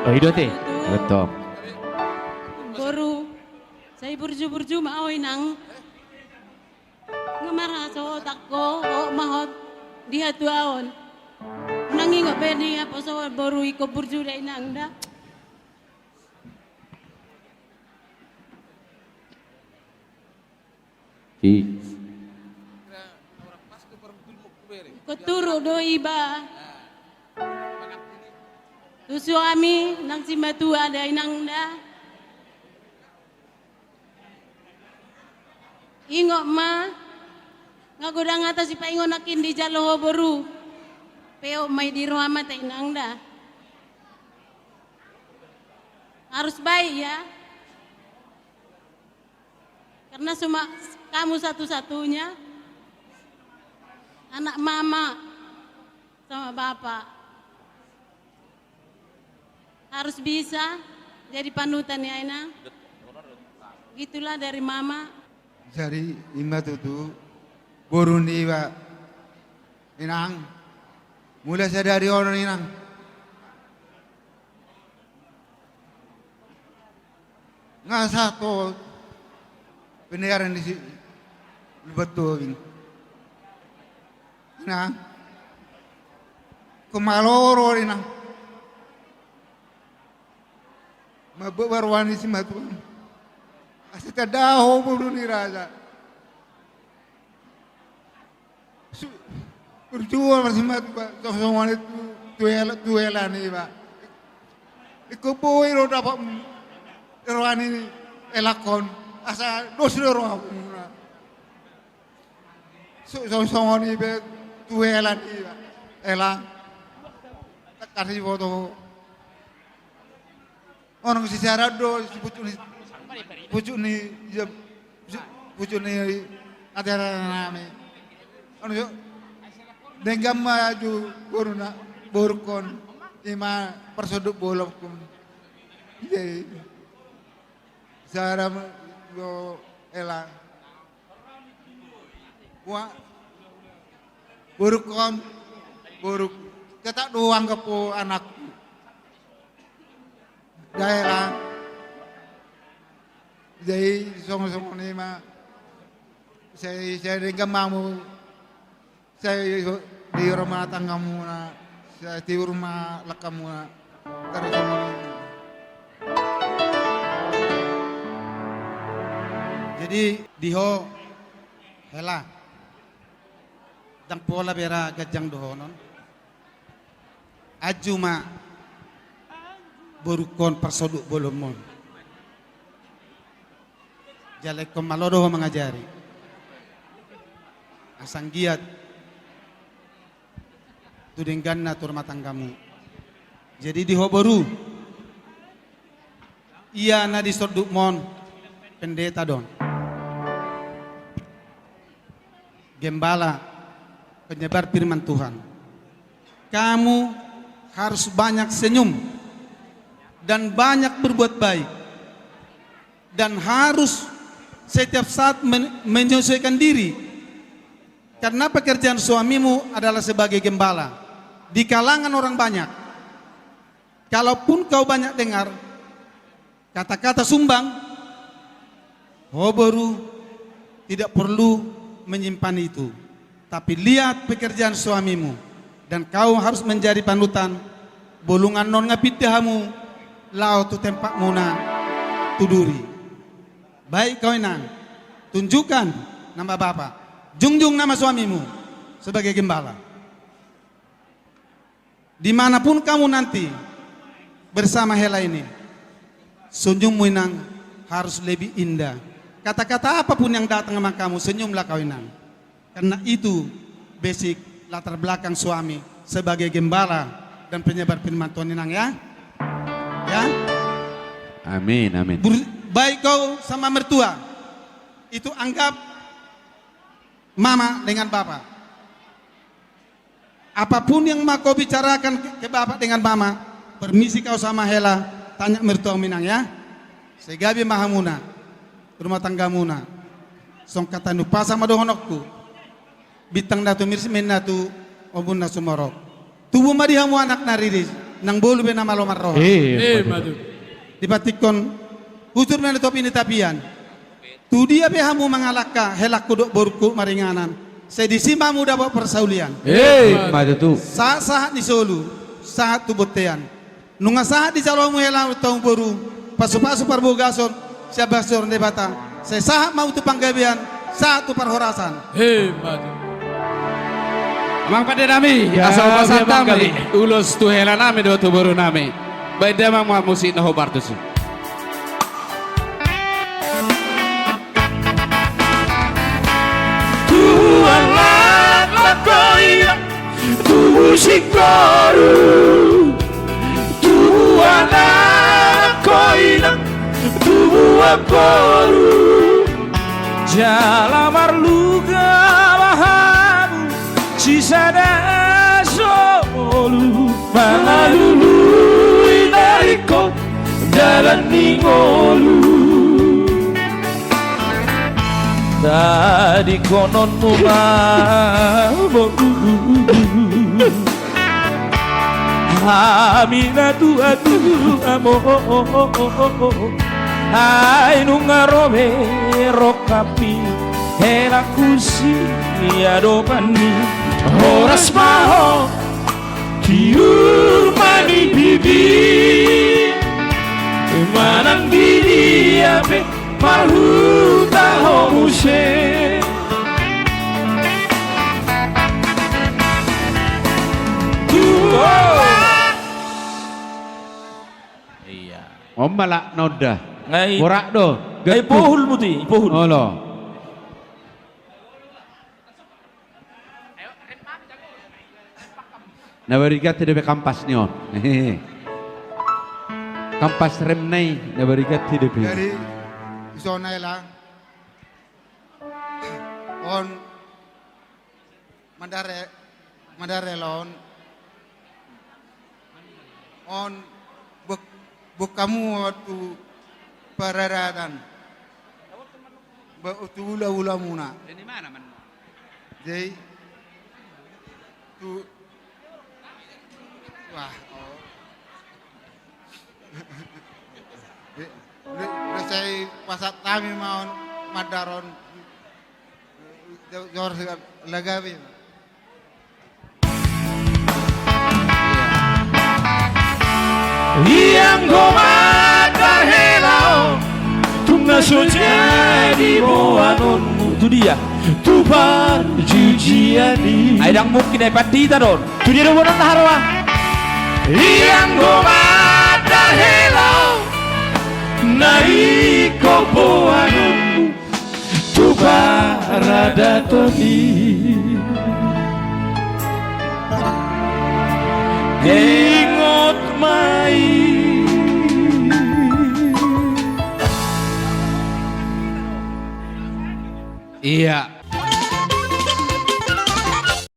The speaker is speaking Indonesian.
Oh itu teh. Betul. Boru saya burju-burju mau inang ngamara so takko o mahot diha tuaon nangi nga beni apa so boru iko burju da inang da Ki. koturo do iba tu suami nang si matua da inang da ingok ma ngagodang atas si paingon nakin di jalo boru peo may di rumah ta inang da harus baik ya karena cuma kamu satu-satunya anak mama sama bapak harus bisa jadi panutan ya Ina gitulah dari mama Jari ima tutu boruni wa inang mulai sadari orang inang nggak satu pendengaran di betul inang kemaloro inang mabuk warwani si matuan asita daho boruni raja berjuang masih mat pak sosokan itu tuela nih pak ikut boy lo dapat eroan ini elakon asa dos lo aku sosokan ini tuela nih pak elah kasih foto orang secara do si pucuk ni acara nami anu yo denggam maju boruna borkon ima persoduk bolokkum jadi cara yo elang wa borkon boruk cetak doang kepo anak daerah jadi song-song ini mah saya dengan mamu saya di rumah tanggamu saya di rumah lekamu terus jadi diho hela dang pola bera gajang dohonon ajuma borukon persoduk bolomon jalek malodo mengajari asang giat tudengganna tu rumah tanggamu jadi di hoboru iya na di soduk mon pendeta don gembala penyebar firman Tuhan kamu harus banyak senyum dan banyak berbuat baik dan harus setiap saat menyesuaikan diri karena pekerjaan suamimu adalah sebagai gembala di kalangan orang banyak. Kalaupun kau banyak dengar kata-kata sumbang, hoboru tidak perlu menyimpan itu, tapi lihat pekerjaan suamimu dan kau harus menjadi panutan bolongan non ngapitahamu lau tu tempat muna tuduri. Baik kau inang, tunjukkan nama bapak, junjung nama suamimu sebagai gembala. Dimanapun kamu nanti bersama Hela ini, senyummu inang harus lebih indah. Kata-kata apapun yang datang sama kamu, senyumlah kau inang. Karena itu basic latar belakang suami sebagai gembala dan penyebar firman Tuhan inang ya. Ya. Amin, amin. Baik kau sama mertua, itu anggap mama dengan bapak. Apapun yang mau kau bicarakan ke bapak dengan mama, permisi kau sama Hela, tanya mertua minang ya. Segabi mahamuna, rumah tanggamuna, song kata nupa sama dohonokku, bitang datu mirsi men datu obun na sumorok. Tubuh madihamu anak nariris, nang bolu be nama lomar roh. Madu. Dibatikon utur na top ini tapian. Tu dia be hamu mangalaka helak kuduk borku maringanan. Saya disimba muda bawa persaulian. Madu tu. Saat di Solo, saat tu botean. Nunga saat di Jalamu helang tahun baru. Pasu-pasu parbogason, siapa sor debata. Saya saat mau tu panggabian, saat tu parhorasan. Madu. Mang pada nami asal pasal kami ulos tu hela nami do tu baru nami. Baik dia mang musik nah hobartus. Tuhan lakoina tu musik baru. Tuhan lakoina tu buat baru. Jalamar luga bahamu cisada solu mangalului nariko dalan ningolu tadi konon mabok Aminatu atu amo ai nungarobe rokapi helakusi adopani horas maho kiur mani bibi manang diri ape marhuta homuse Om malak noda. Ngai Borak do. ngai pohul muti pohul Oh lo. Nabarigat tidak kampas ni on. Kampas rem nai nabarigat tidak. Dari zona lang on mandare lon on buk kamu waktu peraradan waktu ula muna Di mana man? jadi tu wah saya pasat kami mau madaron jor lagawi yang gomakar helao tunga soja di boanonmu tu dia tu par jujiani aidang mungkin dapat tita don tu dia bonan harwa yang gomakar helao nai ko boanonmu tu parada toni ingot mai iya